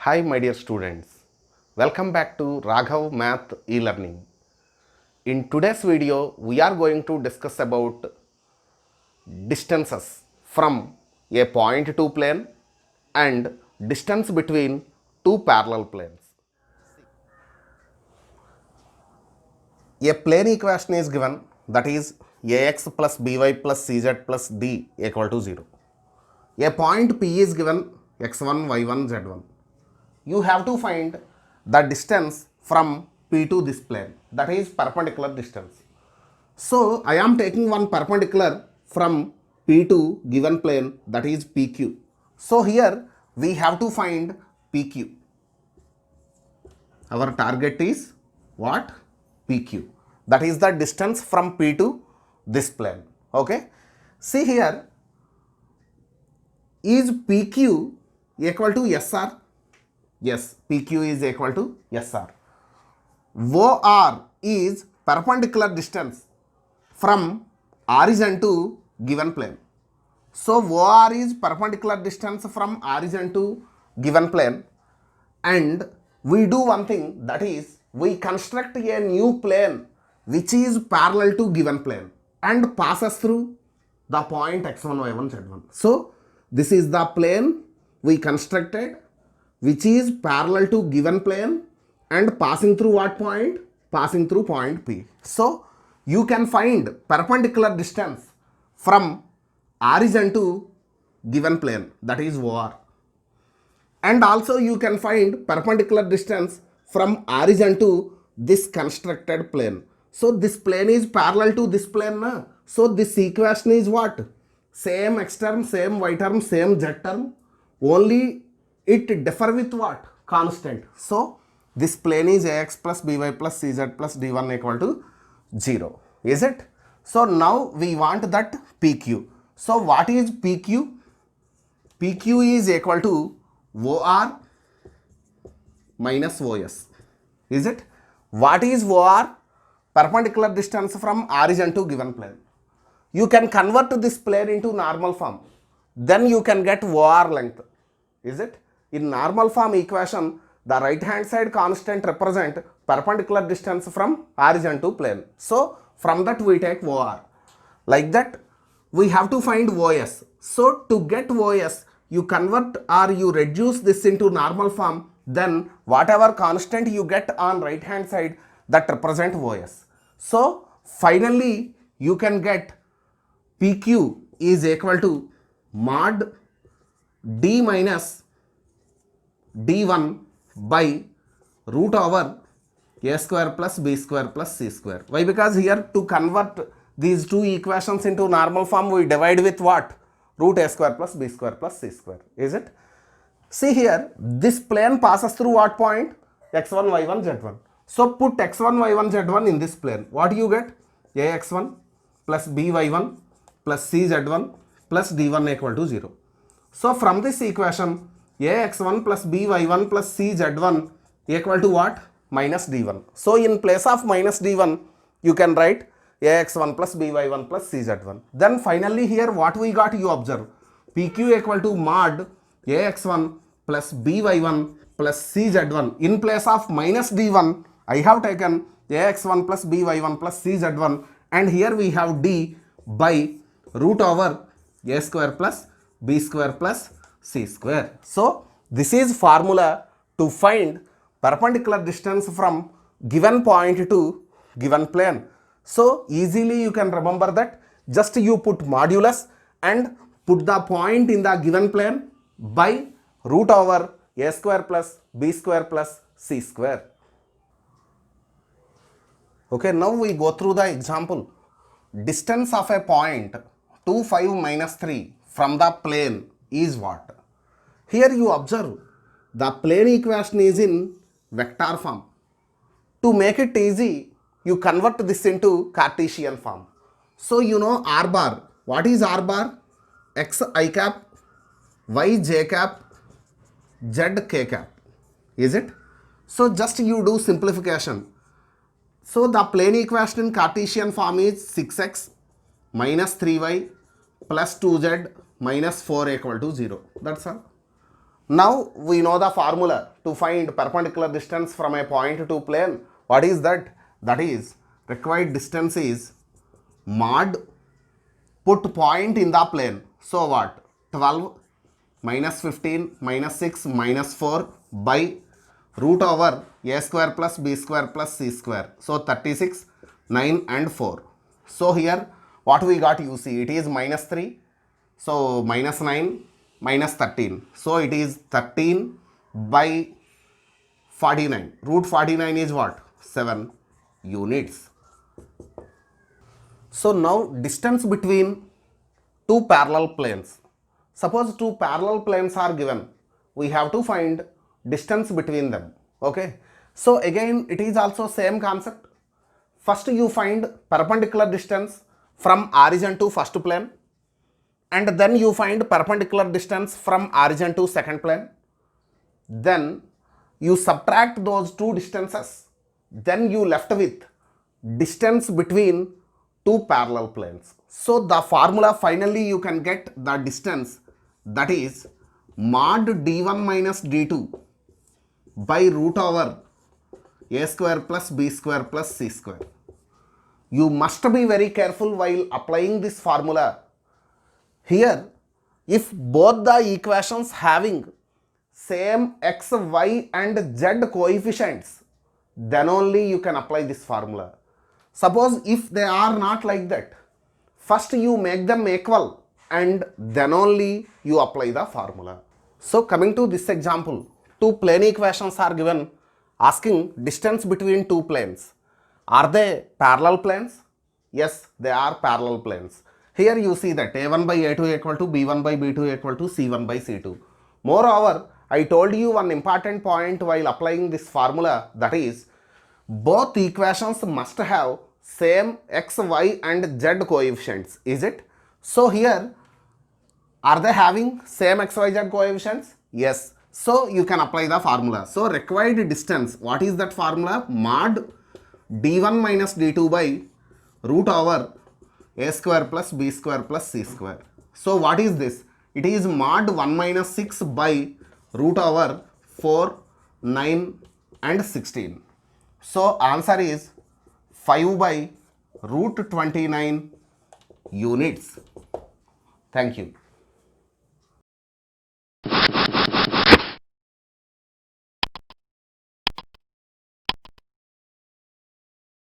Hi my dear students, welcome back to Raghav Math e-learning. In today's video, we are going to discuss about distances from a point to plane and distance between two parallel planes. A plane equation is given, that is ax plus by plus cz plus d equal to 0. A point P is given x1, y1, z1. You have to find the distance from P to this plane, that is perpendicular distance. So I am taking one perpendicular from P to given plane, that is PQ. So here we have to find PQ. Our target is what? PQ. That is the distance from P to this plane. Okay. See here, is PQ equal to SR? Yes, PQ is equal to SR. OR is perpendicular distance from origin to given plane. So OR is perpendicular distance from origin to given plane, and we do one thing, that is we construct a new plane which is parallel to given plane and passes through the point x1, y1, z1. So this is the plane we constructed which is parallel to given plane and passing through what point? Passing through point P. So you can find perpendicular distance from origin to given plane, that is OR. And also you can find perpendicular distance from origin to this constructed plane. So this plane is parallel to this plane, na? So this equation is what? Same x term, same y term, same z term, only it differ with what? Constant. So this plane is ax plus by plus cz plus d1 equal to 0. Is it? So now we want that PQ. So what is PQ? PQ is equal to OR minus OS. Is it? What is OR? Perpendicular distance from origin to given plane. You can convert this plane into normal form. Then you can get OR length. Is it? In normal form equation, the right hand side constant represent perpendicular distance from origin to plane. So from that we take OR. Like that we have to find OS. So to get OS, you convert or you reduce this into normal form, then whatever constant you get on right hand side, that represent OS. So finally you can get PQ is equal to mod D minus D1 by root over a square plus b square plus c square. Why? Because here to convert these two equations into normal form, we divide with what? Root a square plus b square plus c square. Is it? See here, this plane passes through what point? x1, y1, z1. So put x1, y1, z1 in this plane. What do you get? ax1 plus by1 plus cz1 plus d1 equal to 0. So from this equation, ax1 plus by1 plus cz1 equal to what? Minus d1. So in place of minus d1, you can write ax1 plus by1 plus cz1. Then finally here what we got, you observe. PQ equal to mod ax1 plus by1 plus cz1. In place of minus d1, I have taken ax1 plus by1 plus cz1, and here we have d by root over a square plus b square plus c square. So this is formula to find perpendicular distance from given point to given plane. So easily you can remember that, just you put modulus and put the point in the given plane by root over a square plus b square plus c square. Okay, now we go through the example. Distance of a point 2, 5, minus 3 from the plane is what? Here you observe the plane equation is in vector form. To make it easy, you convert this into Cartesian form. So you know r bar. What is r bar? X I cap, y j cap, z k cap. Is it? So just you do simplification. So the plane equation in Cartesian form is 6x minus 3y plus 2z minus 4 equal to 0. That's all. Now we know the formula to find perpendicular distance from a point to plane. What is that? That is, required distance is mod put point in the plane. So what? 12 minus 15 minus 6 minus 4 by root over a square plus b square plus c square. So 36, 9 and 4. So here what we got, you see, it is minus 3. So minus 9 minus 13. So it is 13 by 49. Root 49 is what? 7 units. So now distance between two parallel planes. Suppose two parallel planes are given. We have to find distance between them. Okay. So again it is also same concept. First you find perpendicular distance from origin to first plane, and then you find perpendicular distance from origin to second plane. Then you subtract those two distances. Then you left with distance between two parallel planes. So the formula finally you can get the distance, that is mod d1 minus d2 by root over a square plus b square plus c square. You must be very careful while applying this formula. Here, if both the equations having same x, y and z coefficients, then only you can apply this formula. Suppose if they are not like that, first you make them equal and then only you apply the formula. So coming to this example, two plane equations are given asking distance between two planes. Are they parallel planes? Yes, they are parallel planes. Here you see that a1 by a2 equal to b1 by b2 equal to c1 by c2. Moreover, I told you one important point while applying this formula, that is, both equations must have same x, y and z coefficients. Is it? So here, are they having same x, y, z coefficients? Yes. So you can apply the formula. So required distance, what is that formula? Mod d1 minus d2 by root over a square plus b square plus c square. So what is this? It is mod 1 minus 6 by root over 4, 9 and 16. So answer is 5 by root 29 units. Thank you.